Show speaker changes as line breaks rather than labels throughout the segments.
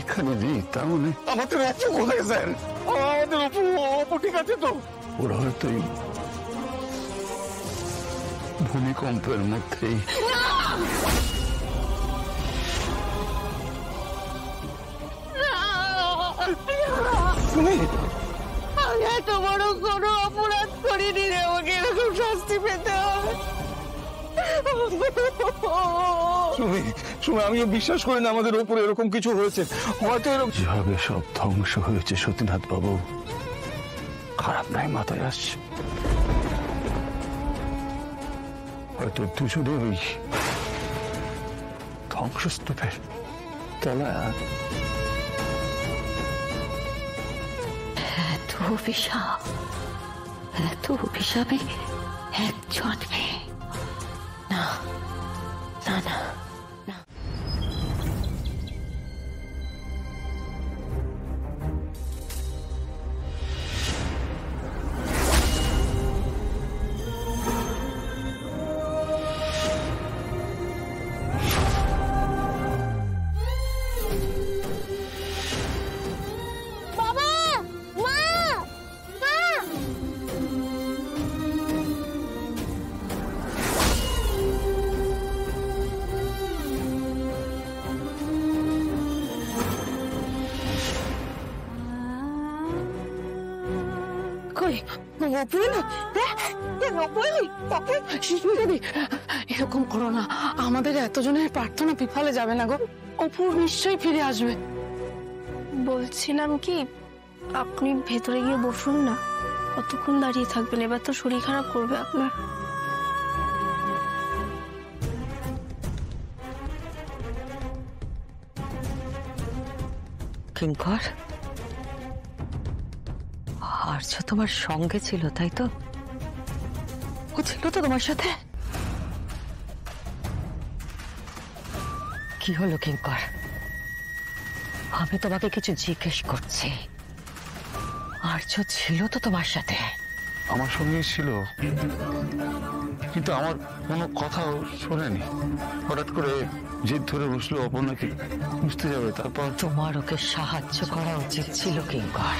এখানে নেই, তাহলে
আমাদের অপু কোথায় স্যার? আমাদের অপু ঠিক আছে তো?
ওরা হয়তো ভূমিকম্পের মধ্যেই।
আমি এত বড় কোনো অপরাধ করিনি রে, আমাকে এরকম শাস্তি পেতে হবে।
আমিও বিশ্বাস করি না আমাদের উপরে এরকম কিছু হয়েছে। হয়তো এরকম
যেভাবে সব ধ্বংস হয়েছে সতীনাথ বাবু, খারাপ নাই মাথায় আসছে। হয়তো দুজনে ওই ধ্বংসস্তূপের তলায়।
এত অভিশাপে একজন মেয়ে, না না না না। এরকম করো না, আমাদের এতজনের প্রার্থনা বিফলে যাবে না গো। অপু নিশ্চয়ই ফিরে আসবে।
বলছিলাম কি, আপনি ভেতরে গিয়ে বসুন না, কতক্ষণ দাঁড়িয়ে থাকবেন? এবার তো শরীর খারাপ করবে আপনার।
কিঙ্কর, আর্য তোমার সঙ্গে ছিল তাই তো? ও ছিল তো তোমার সাথে? কি হলো কিঙ্কর? আমি তোমাকে কিছু জিজ্ঞেস করছি। আর্য ছিল তো তোমার সাথে?
আমার সঙ্গে ছিল, কিন্তু আমার কোনো কথাও শোনেনি। হঠাৎ করে জেদ ধরে বসলো অপর্ণাকে বুঝতে যাবে, তারপর।
তোমার ওকে সাহায্য করা উচিত ছিল কিঙ্কর,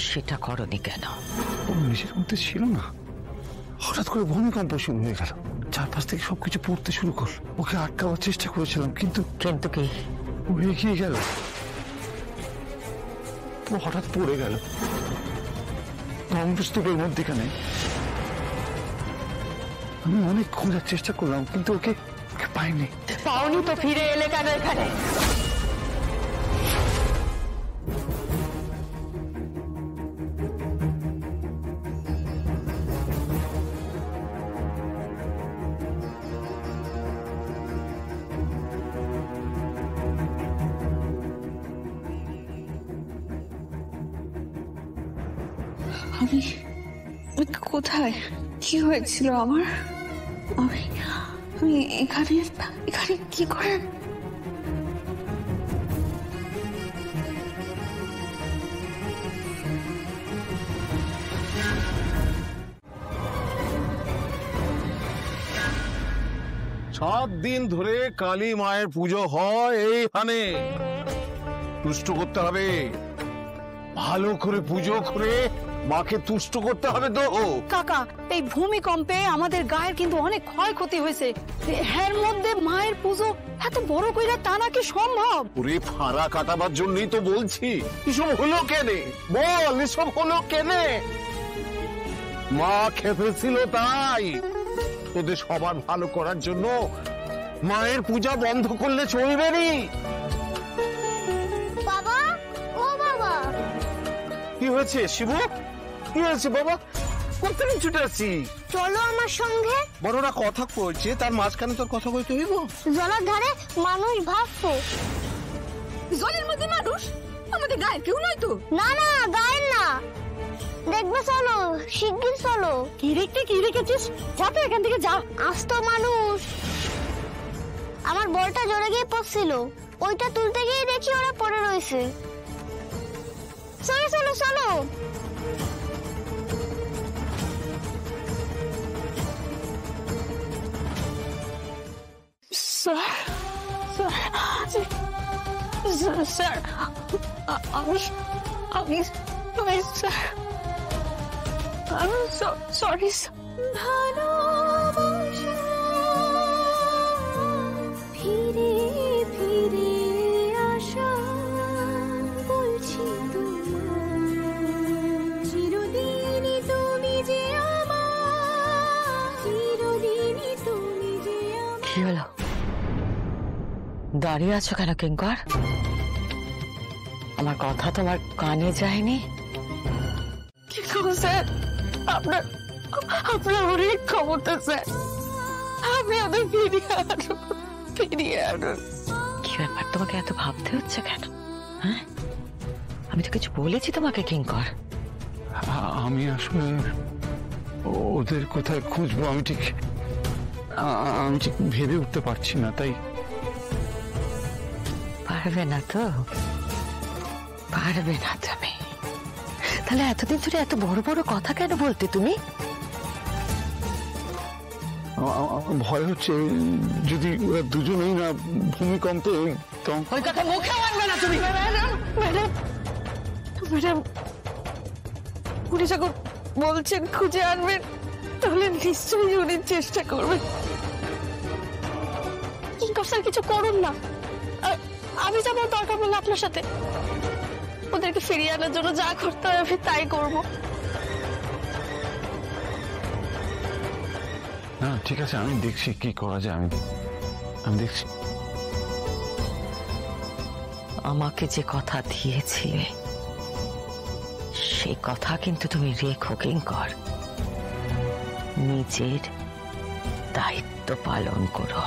সেটা করনি কেন?
ও নিজের মধ্যে ছিল না, হঠাৎ করে ভূমিকম্প শুরু হয়ে গেল, চারপাশ থেকে সবকিছু পড়তে শুরু করলো। ওকে আটকাবার চেষ্টা করেছিলাম, কিন্তু
কি
ও এগিয়ে গেল, ও হঠাৎ পড়ে গেল ধ্বংসস্তূপের মধ্যেখানে। আমি অনেক খোঁজার চেষ্টা করলাম, কিন্তু ওকে পাইনি।
পাওনি তো ফিরে এলে কেন এখানে?
আমি কোথায়? কি হয়েছিল আমার? আমি এখানে কি করে?
7 দিন ধরে কালী মায়ের পুজো হয় এইখানে। তুষ্ট করতে হবে, ভালো করে পুজো করে মাকে তুষ্ট করতে হবে তো।
কাকা, এই ভূমিকম্পে আমাদের গায়ের কিন্তু অনেক ক্ষয়ক্ষতি হয়েছে। এর মধ্যে মায়ের পুজো এত বড় কইরা টানা কি সম্ভব?
ওরে ফাড়া কাটাবার জন্যই তো বলছি, এসব হলো কেনে? বল, এসব হলো কেনে? মা খেপেছিল তাই। তোদের সবার ভালো করার জন্য মায়ের পূজা বন্ধ করলে চলবে নি।
বাবা, ও বাবা,
কি হয়েছে শিবু? কি হয়েছে বাবা? কোথায় ছুটে আসছি?
চলো আমার সঙ্গে।
বড়রা কথা কইছে, তার মাঝখানে তোর কথা কইতে হইব?
জলের ধারে মানুষ ভাসছে।
জলের মধ্যে মানুষ? আমাদের গায়ের কেউ নাই তো?
না না, গায়ের না। দেখবে, চলো, শিগগির চলো।
কি রেখেছিস? যা তো এখান থেকে যা।
আস্ত মানুষ। আমার বলটা জোরে গিয়ে পড়ছিল, ওইটা তুলতে গিয়ে দেখি ওরা পড়ে রয়েছে। চলো চলো চলো।
স্যার আমি আমি আমি স্যার আমি সরি
ফিরে ফিরে আসা বলছি চিরদিনই তুমি যে আমার চিরদিনই তুমি যে
কি হলো দাঁড়িয়ে আছো কেন কিঙ্কর আমার কথা তোমার কানে যায়নি কিন্তু স্যার আপনার অনেক ক্ষমতা স্যার আপনি ওদের ফিরিয়ে আনুন কি ব্যাপার তোমাকে এত ভাবতে হচ্ছে কেন হ্যাঁ আমি তো কিছু বলেছি তোমাকে কিঙ্কর
আমি আসলে ওদের কোথায় খুঁজবো আমি ঠিক ভেবে উঠতে পারছি না তাই
পারবে না তো পারবে না তুমি তাহলে এতদিন ধরে এত বড় বড় কথা কেন বলতে তুমি
ভয় হচ্ছে যদি ওরা দুজনেই না ভূমিকম্পে
ওই কথা মুখে আনবে না তুমি ম্যাডাম উনি যখন বলছেন খুঁজে আনবেন তাহলে নিশ্চয়ই উনি চেষ্টা করবেন
কিঙ্কর স্যার কিছু করুন না আমি যাবো দরকার পড়লে আপনার সাথে ওদেরকে ফিরিয়ে আনার জন্য যা করতে হয় আমি তাই করবো
না ঠিক আছে আমি দেখছি কি করা যায় আমি দেখছি
আমাকে যে কথা দিয়েছিলে সেই কথা কিন্তু তুমি রেখো কিঙ্কর নিজের দায়িত্ব পালন করো